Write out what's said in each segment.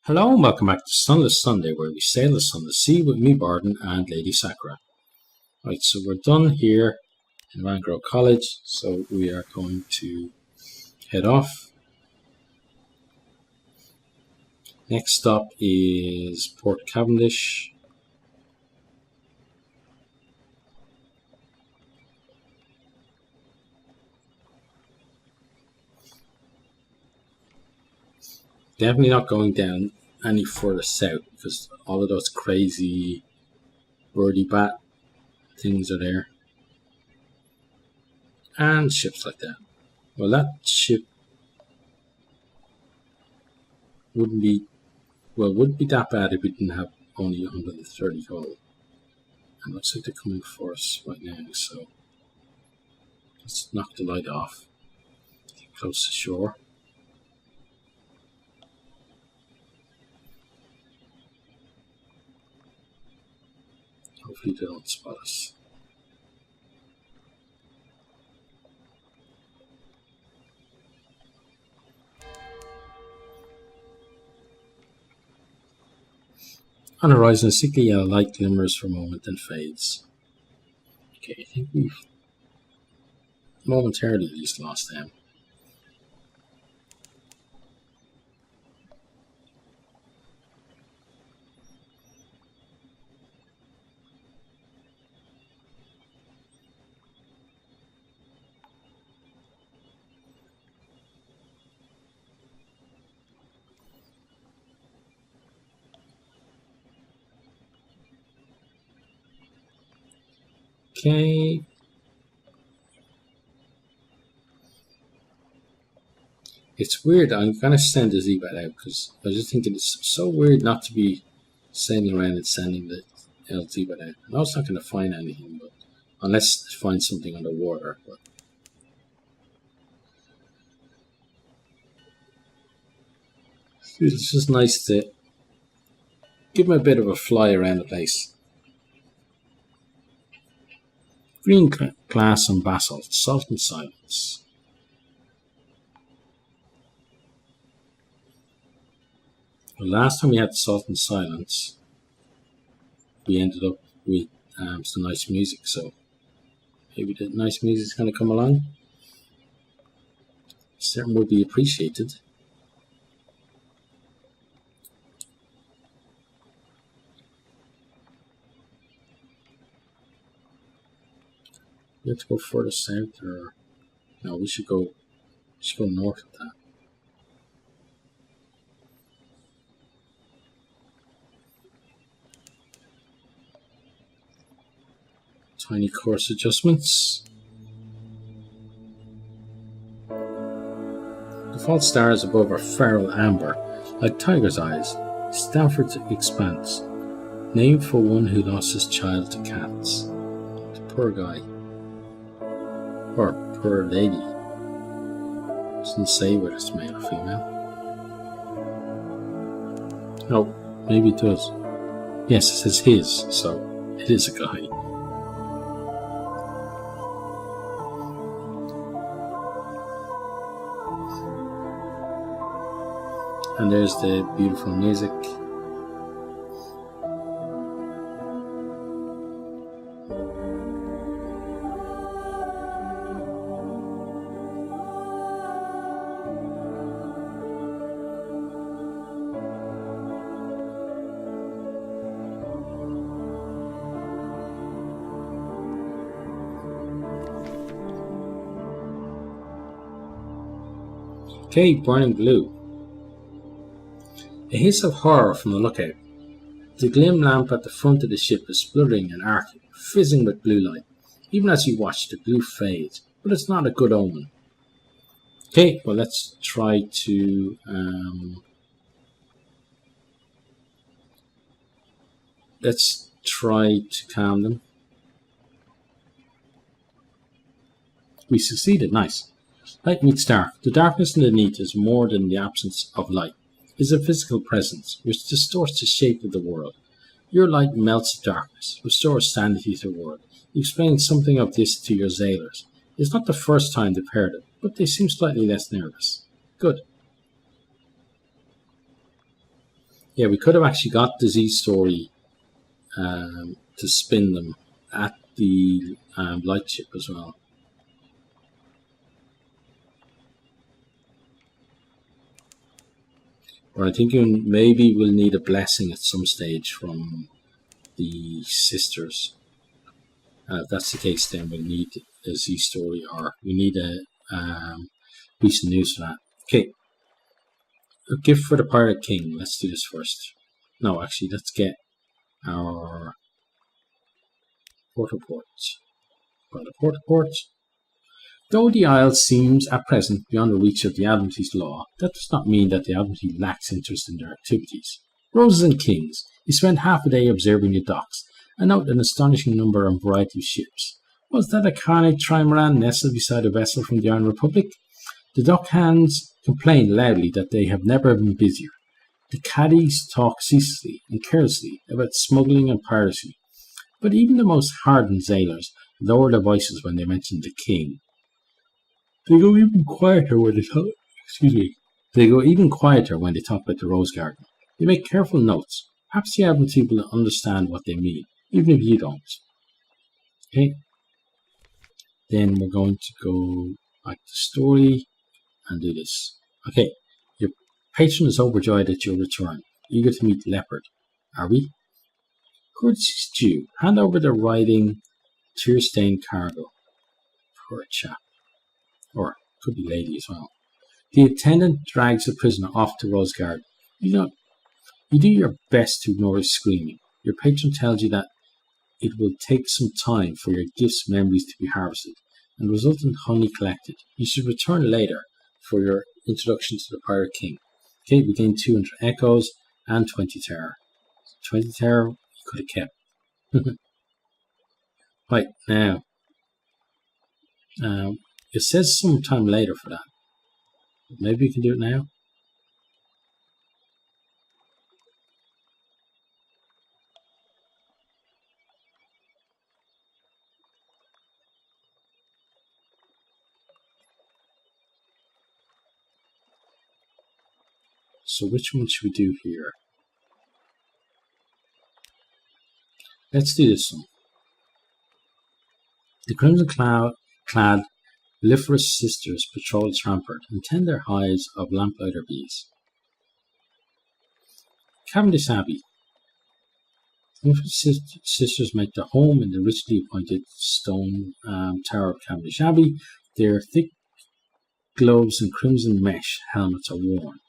Hello and welcome back to Sunless Sunday, where we sail the sunless sea with me, Bardon, and Lady Sakura. Right, so we're done here in Mangrove College, so we are going to head off. Next stop is Port Cavendish. Definitely not going down any further south because all of those crazy birdie bat things are there. And ships like that. Well, that ship wouldn't be that bad if we didn't have only 130 gold. And looks like they're coming for us right now, so let's knock the light off. Get close to shore. Hopefully they don't spot us. On the horizon, a sickly yellow light glimmers for a moment and fades. Okay, I think we've momentarily at least lost them. Okay. It's weird. I'm gonna send the Z-Bat out because I was just thinking it's so weird not to be sailing around and sending the Z-Bat out. I know it's not gonna find anything, but unless it finds something underwater. But it's just nice to give him a bit of a fly around the place. Green glass and basalt, salt and silence. The last time we had salt and silence, we ended up with some nice music, so maybe the nice music is going to come along. Certainly would be appreciated. We have to go further south, or no? We should go north of that. Tiny course adjustments. The false stars above are feral amber, like tiger's eyes. Stanford's expanse, named for one who lost his child to cats. The poor guy. Or poor lady. Doesn't say whether it's male or female. Oh, maybe it does. Yes, it says his, so it is a guy. And there's the beautiful music. Okay, burning blue. A hiss of horror from the lookout. The glim lamp at the front of the ship is spluttering and arcing, fizzing with blue light. Even as you watch, the blue fades, but it's not a good omen. Okay, well let's try to calm them. We succeeded, nice. Light meets dark. The darkness underneath is more than the absence of light. It is a physical presence which distorts the shape of the world. Your light melts the darkness, restores sanity to the world. You explain something of this to your sailors. It's not the first time they've heard it, but they seem slightly less nervous. Good. Yeah, we could have actually got the Z story to spin them at the lightship as well. Or I think maybe we'll need a blessing at some stage from the sisters. If that's the case, then we'll need a Z story, or we need a piece of news for that. Okay, a gift for the Pirate King. Let's do this first. No, actually, let's get our port reports. By the port reports. Though the Isle seems at present beyond the reach of the Admiralty's law, that does not mean that the Admiralty lacks interest in their activities. Roses and Kings, you spend half a day observing the docks, and note an astonishing number and variety of ships. Was that a carnate trimaran nestled beside a vessel from the Iron Republic? The dockhands complain loudly that they have never been busier. The caddies talk ceaselessly and carelessly about smuggling and piracy, but even the most hardened sailors lower their voices when they mention the King. They go even quieter when they talk. They go even quieter when they talk about the Rose Garden. They make careful notes. Perhaps the Admiralty will understand what they mean, even if you don't. Okay. Then we're going to go back to story and do this. Okay. Your patron is overjoyed at your return, eager to meet Leopard. Are we? Courtesy's due. Hand over the riding, tear-stained cargo. Poor chap. Or could be lady as well. The attendant drags the prisoner off to Rose Garden. You do your best to ignore his screaming. Your patron tells you that it will take some time for your gift's memories to be harvested and resultant honey collected. You should return later for your introduction to the Pirate King. Okay, we gain 200 echoes and 20 terror. 20 terror you could have kept. Right, now. It says sometime later for that. Maybe we can do it now. So which one should we do here? Let's do this one. The crimson-clad Liferous sisters patrol its rampart and tend their hives of lamplighter bees. Cavendish Abbey. The Liferous sisters make their home in the richly appointed stone tower of Cavendish Abbey. Their thick gloves and crimson mesh helmets are worn,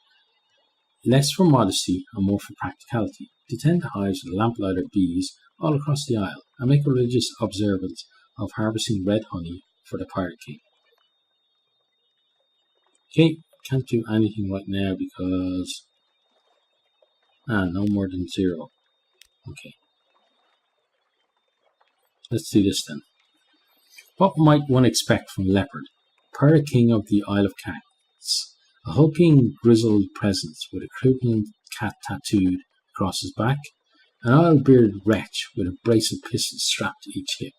less for modesty and more for practicality, to tend the hives of the lamplighter bees all across the Isle and make a religious observance of harvesting red honey for the Pirate King. Okay, can't do anything right now because no more than 0. Okay. Let's do this then. What might one expect from Leopard, Pirate King of the Isle of Cats? A hulking, grizzled presence with a crippling cat tattooed across his back, an oil-bearded wretch with a brace of pistols strapped to each hip,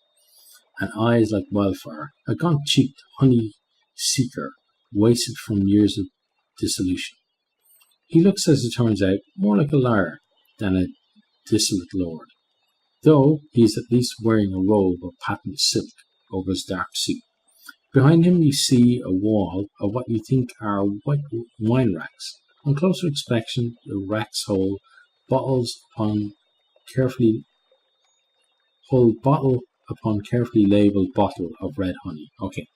and eyes like wildfire, a gaunt-cheeked honey-seeker wasted from years of dissolution. He looks, as it turns out, more like a liar than a dissolute lord, though he is at least wearing a robe of patent silk over his dark suit. Behind him you see a wall of what you think are white wine racks. On closer inspection, the racks hold bottle upon carefully labelled bottle of red honey. Okay.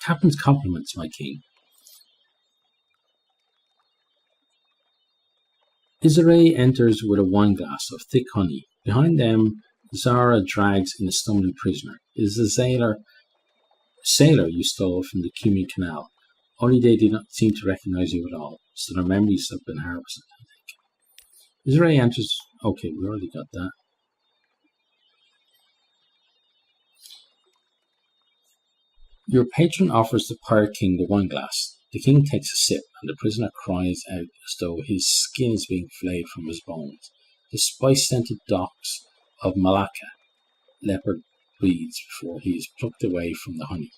Captain's compliments, my king. Isare enters with a wineglass of thick honey. Behind them, Zara drags in a stumbling prisoner. It is the sailor you stole from the Cumin Canal, only they do not seem to recognize you at all, so their memories have been harvested, I think. Isare enters. Okay, we already got that. Your patron offers the Pirate King the wineglass. The king takes a sip, and the prisoner cries out as though his skin is being flayed from his bones. The spice-scented docks of Malacca, Leopard breathes before he is plucked away from the honey.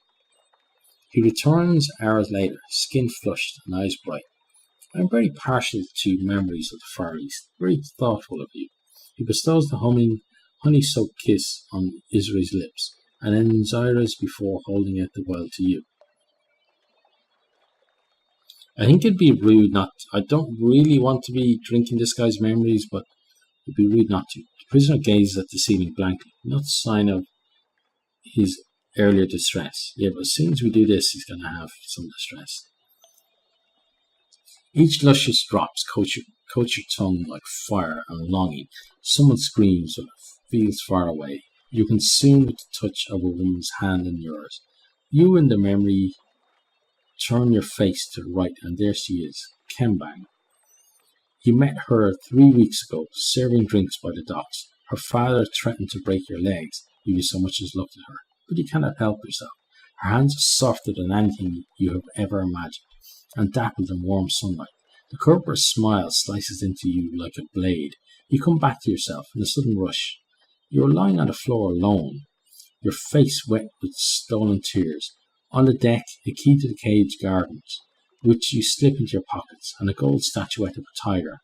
He returns hours later, skin flushed and eyes bright. I'm very partial to memories of the Far East. Very thoughtful of you. He bestows the honey-soaked kiss on Israel's lips, and then Zyra's before holding out the vial to you. I think it'd be rude not. I don't really want to be drinking this guy's memories, but it'd be rude not to. The prisoner gazes at the ceiling blankly, not a sign of his earlier distress. Yeah, but as soon as we do this, he's going to have some distress. Each luscious drops coat your tongue like fire and longing. Someone screams or feels far away. You're consumed with the touch of a woman's hand in yours. You in the memory turn your face to the right, and there she is, Kembang. You met her 3 weeks ago, serving drinks by the docks. Her father threatened to break your legs if you so much as looked at her, but you cannot help yourself. Her hands are softer than anything you have ever imagined, and dappled in warm sunlight. The curve of her smile slices into you like a blade. You come back to yourself in a sudden rush. You are lying on the floor alone, your face wet with stolen tears. On the deck, a key to the cage gardens, which you slip into your pockets, and a gold statuette of a tiger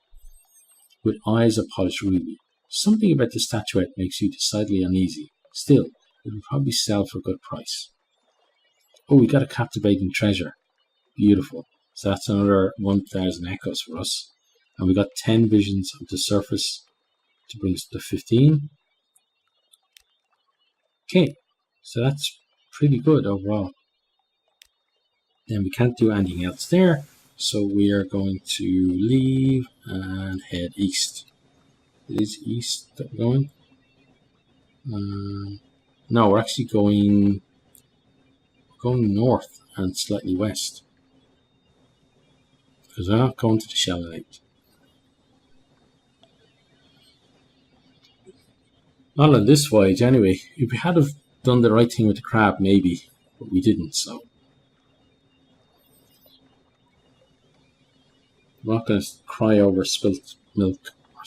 with eyes of polished ruby. Something about the statuette makes you decidedly uneasy. Still, it would probably sell for a good price. Oh, we got a captivating treasure. Beautiful. So that's another 1,000 echoes for us. And we got 10 visions of the surface to bring us to 15. Okay, so that's pretty good overall. Then we can't do anything else there, so we are going to leave and head east. It is east that we're going. No, we're actually going north and slightly west, because we're not going to the Shallow Lake. Not on this voyage anyway. If we had have done the right thing with the crab, maybe, but we didn't, so. I'm not going to cry over spilt milk. Or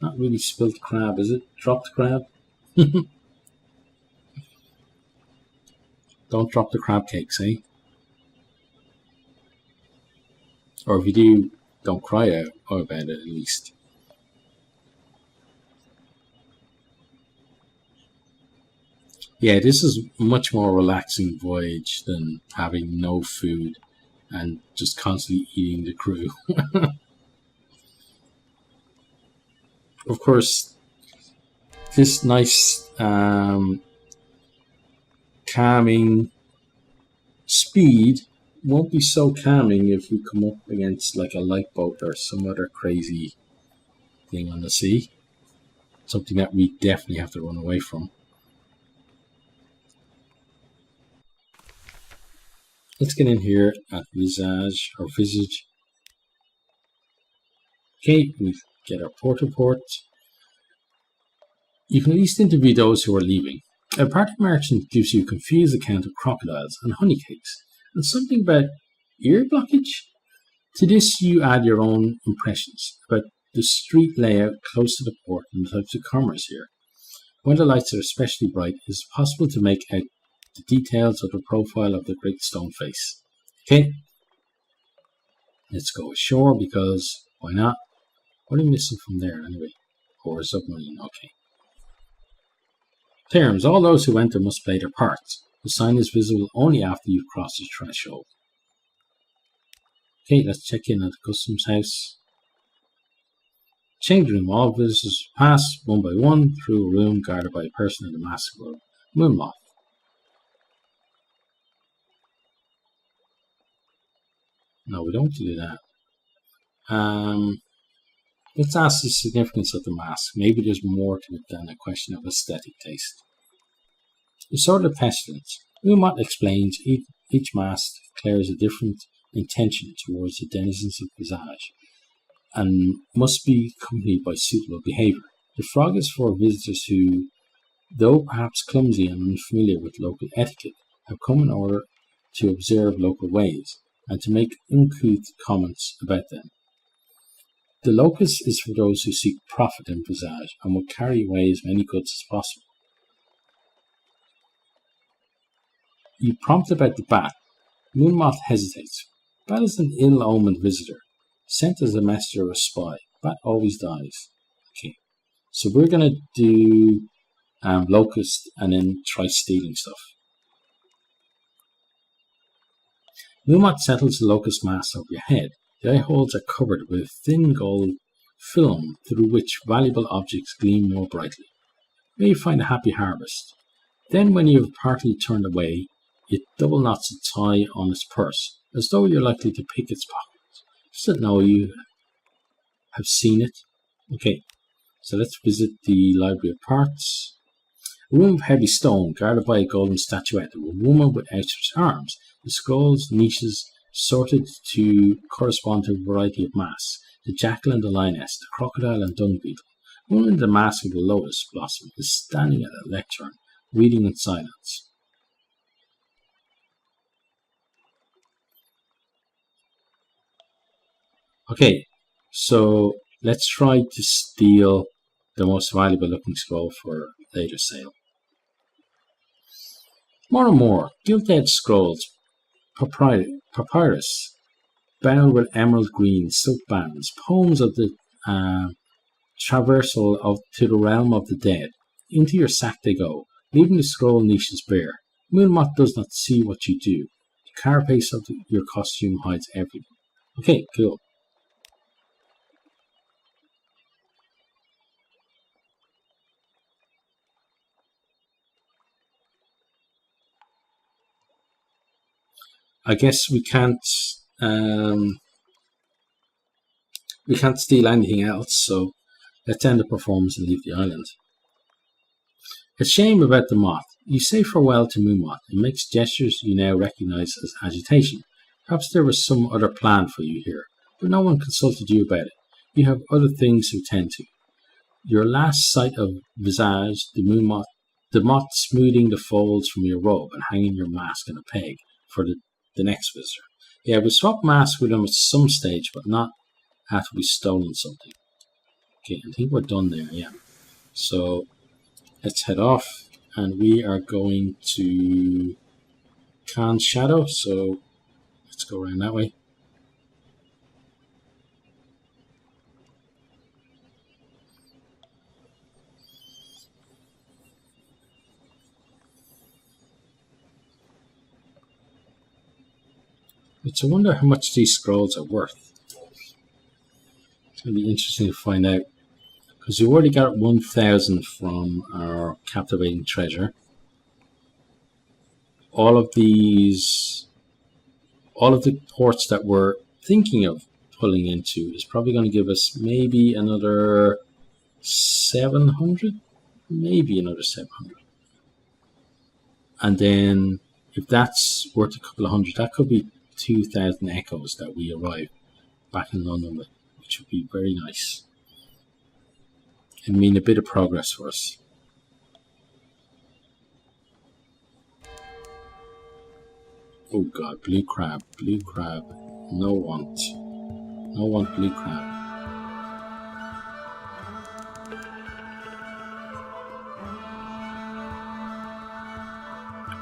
not really spilt crab, is it? Dropped crab? Don't drop the crab cakes, eh? Or if you do, don't cry out about it at least. Yeah, this is a much more relaxing voyage than having no food and just constantly eating the crew. Of course, this nice calming speed won't be so calming if we come up against like a lifeboat or some other crazy thing on the sea. Something that we definitely have to run away from. Let's get in here at Visage or Visage. Okay, we get our port report. You can at least interview those who are leaving. A party merchant gives you a confused account of crocodiles and honeycakes, and something about ear blockage. To this you add your own impressions about the street layout close to the port and the types of commerce here. When the lights are especially bright, it is possible to make out the details of the profile of the great stone face. Okay, let's go ashore because why not? What are we missing from there anyway? Or a submarine, okay. Terms, all those who enter must play their parts. The sign is visible only after you've crossed the threshold. Okay, let's check in at the customs house. Change room. All visitors pass one by one through a room guarded by a person in a mask of moonloft. No, we don't do that. Let's ask the significance of the mask. Maybe there's more to it than a question of aesthetic taste. The Sword of Pestilence. Wilmot explains each mask declares a different intention towards the denizens of Visage and must be accompanied by suitable behaviour. The frog is for visitors who, though perhaps clumsy and unfamiliar with local etiquette, have come in order to observe local ways and to make uncouth comments about them. The locust is for those who seek profit in Visage and will carry away as many goods as possible. You prompt about the bat. Moonmoth hesitates. Bat is an ill-omened visitor, sent as a messenger or a spy. Bat always dies. Okay, so we're going to do locust and then try stealing stuff. Moonmot settles the locust mass over your head. The eye holes are covered with a thin gold film through which valuable objects gleam more brightly. May you find a happy harvest. Then, when you have partly turned away, it double knots a tie on its purse, as though you're likely to pick its pockets. Does it know you have seen it? Okay, so let's visit the Library of Parts. A room of heavy stone, guarded by a golden statuette of a woman with outstretched arms. The scrolls, niches, sorted to correspond to a variety of masks. The jackal and the lioness, the crocodile and dung beetle. A woman in the mask of the lotus blossom is standing at a lectern, reading in silence. Okay, so let's try to steal the most valuable looking scroll for later sale. More and more, gilt-edged scrolls, papyrus, bound with emerald green silk bands, poems of the traversal to the realm of the dead. Into your sack they go, leaving the scroll niches bare. Moonmot does not see what you do. The carapace of your costume hides everything. Okay, cool. I guess we can't steal anything else, so let's end the performance and leave the island. A shame about the moth. You say farewell to Moonmot and makes gestures you now recognize as agitation. Perhaps there was some other plan for you here, but no one consulted you about it. You have other things to attend to. Your last sight of Visage, the moth smoothing the folds from your robe and hanging your mask on a peg for the next visitor. Yeah, we swapped masks with him at some stage, but not after we've stolen something. Okay, I think we're done there, yeah. So let's head off, and we are going to Khan's Shadow, so let's go around that way. It's a wonder how much these scrolls are worth. It's going to be interesting to find out. Because we already got 1,000 from our captivating treasure. All of the ports that we're thinking of pulling into is probably going to give us maybe another 700? Maybe another 700. And then, if that's worth a couple of hundred, that could be 2,000 echoes that we arrive back in London with, which would be very nice. And mean a bit of progress for us. Oh god, blue crab, no want blue crab.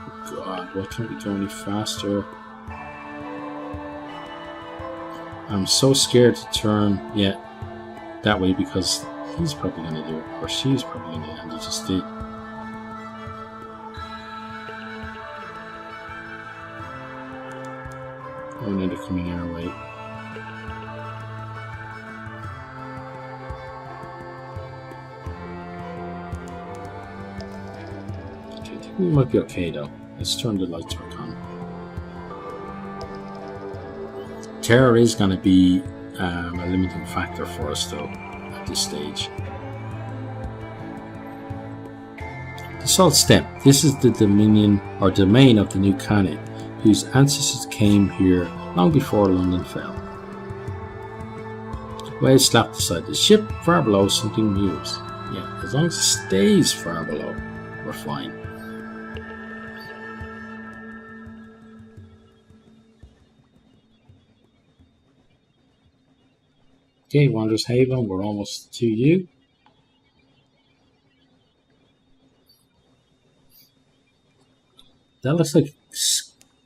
Oh god, why can't we go any faster? I'm so scared to turn, that way because he's probably going to do it, or she's probably going to do it, and they just did. Oh, now they're coming our way. Okay, I think we might be okay though. Let's turn the lights back on. Terror is going to be a limiting factor for us though at this stage. The Salt Step. This is the dominion or domain of the new Khanate, whose ancestors came here long before London fell. Waves slapped aside the ship. Far below, something moves. Yeah, as long as it stays far below, we're fine. Okay, Wanderers Haven, we're almost to you. That looks like...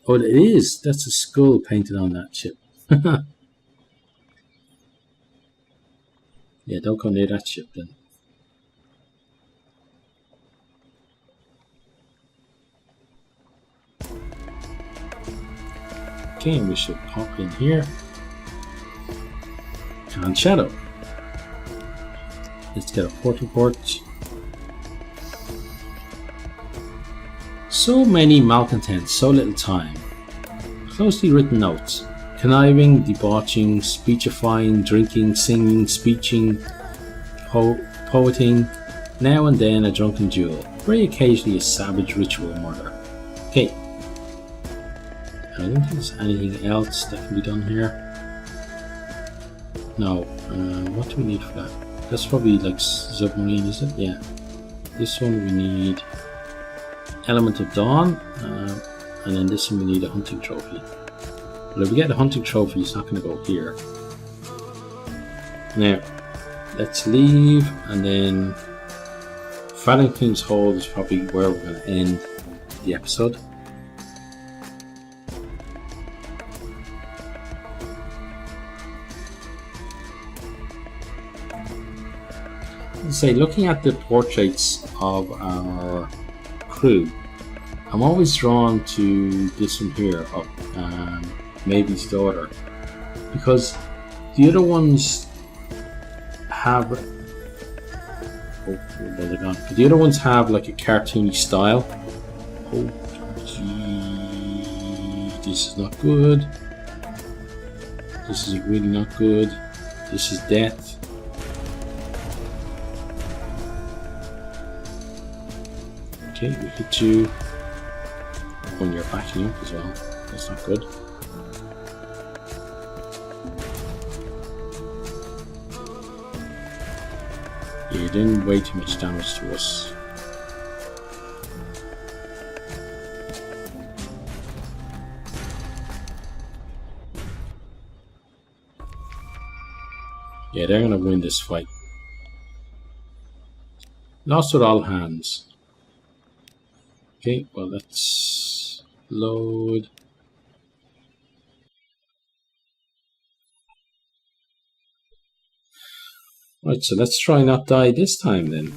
Oh, it is! That's a skull painted on that ship. Yeah, don't go near that ship then. Okay, and we should pop in here. And shadow. Let's get a portal port. So many malcontents, so little time. Closely written notes. Conniving, debauching, speechifying, drinking, singing, speeching, poeting, now and then a drunken duel, very occasionally a savage ritual murder. Okay. I don't think there's anything else that can be done here. No. What do we need for that? That's probably like submarine, is it? Yeah. This one we need Element of Dawn, and then this one we need a hunting trophy. But if we get the hunting trophy, it's not going to go here. Now, let's leave, and then Faddington's Hold is probably where we're going to end the episode. Say, looking at the portraits of our crew, I'm always drawn to this one here of Mavy's daughter, because the other ones have they're gone. The other ones have like a cartoony style. Oh gee, this is not good. This is really not good. This is death. Okay, we hit you when you're backing up as well. That's not good. You're doing way too much damage to us. Yeah, they're gonna win this fight. Lost with all hands. Okay, well, let's load. Right, so let's try not die this time then.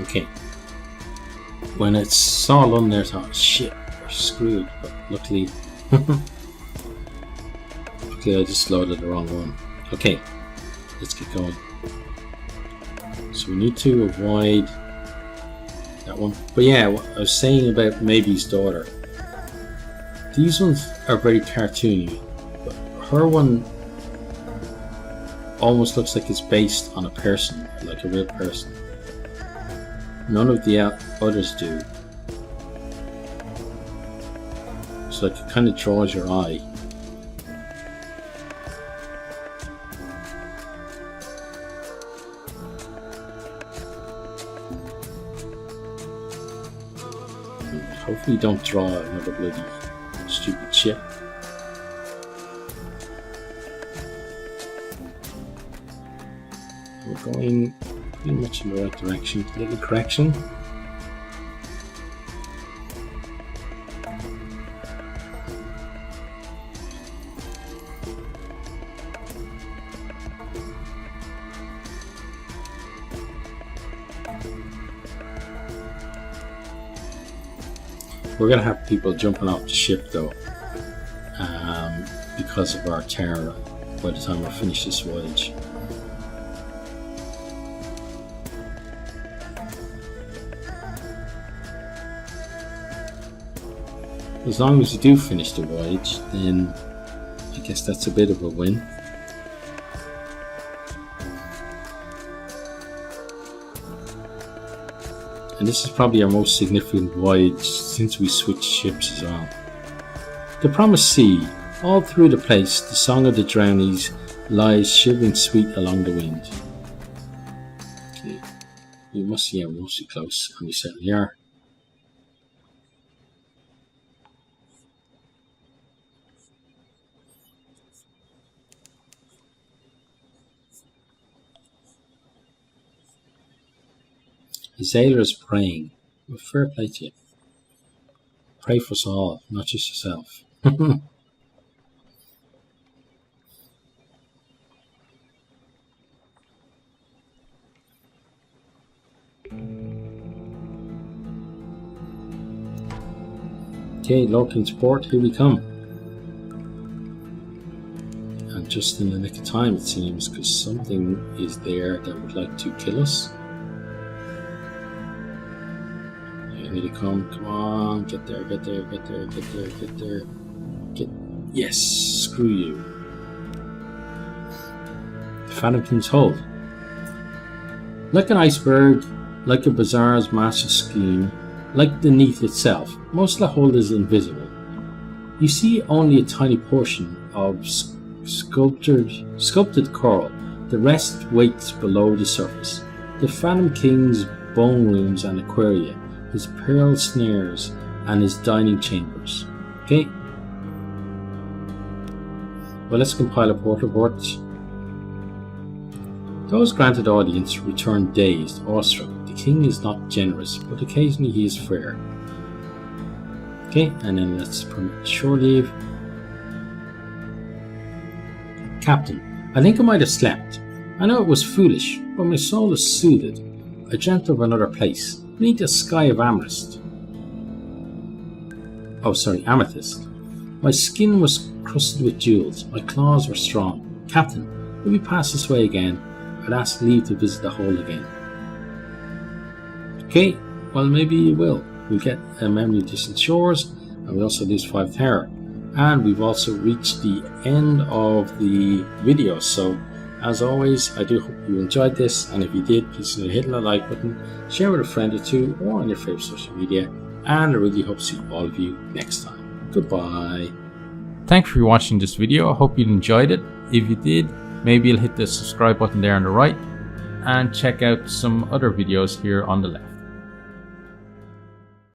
Okay. When it saw London there, I thought, shit, we're screwed. But luckily, luckily I just loaded the wrong one. Okay, let's get going. So we need to avoid that one. But yeah, what I was saying about Mavy's daughter. These ones are very cartoony, but her one almost looks like it's based on a person, like a real person. None of the others do. So like it kind of draws your eye. Hopefully don't draw another bloody stupid ship. We're going pretty much in the right direction. A little correction. We're going to have people jumping off the ship though, because of our terror by the time we finish this voyage. As long as we do finish the voyage, then I guess that's a bit of a win. And this is probably our most significant voyage since we switched ships as well. The Promised Sea. All through the place, the song of the drownies lies shivering sweet along the wind. Okay. We must, yeah, we're mostly close, and we certainly are. The sailor is praying. Well, fair play to you. Pray for us all, not just yourself. Okay, Lord King's Port, here we come. And just in the nick of time, it seems, because something is there that would like to kill us. You need to come on, get there. Yes, screw you. The Phantom King's Hold. Like an iceberg, like a bazaar's master scheme, like the Neath itself, most of the hold is invisible. You see only a tiny portion of sculpted coral. The rest waits below the surface. The Phantom King's bone rooms and aquaria, his pearl snares and his dining chambers. Okay. Well, let's compile a port report. Those granted audience return dazed, awestruck. The king is not generous, but occasionally he is fair. Okay, and then let's permit shore leave. Captain, I think I might have slept. I know it was foolish, but my soul is soothed. I dreamt of another place, beneath a sky of amethyst. Amethyst. My skin was crusted with jewels, my claws were strong. Captain, if we pass this way again, I'd ask leave to visit the hole again. Okay, well maybe you will. We'll get a memory of distant shores, and we also lose 5 terror. And we've also reached the end of the video. So, as always, I do hope you enjoyed this, and if you did, please hit the like button, share with a friend or two, or on your favorite social media, and I really hope to see all of you next time. Goodbye. Thanks for watching this video. I hope you enjoyed it. If you did, maybe you'll hit the subscribe button there on the right, and check out some other videos here on the left.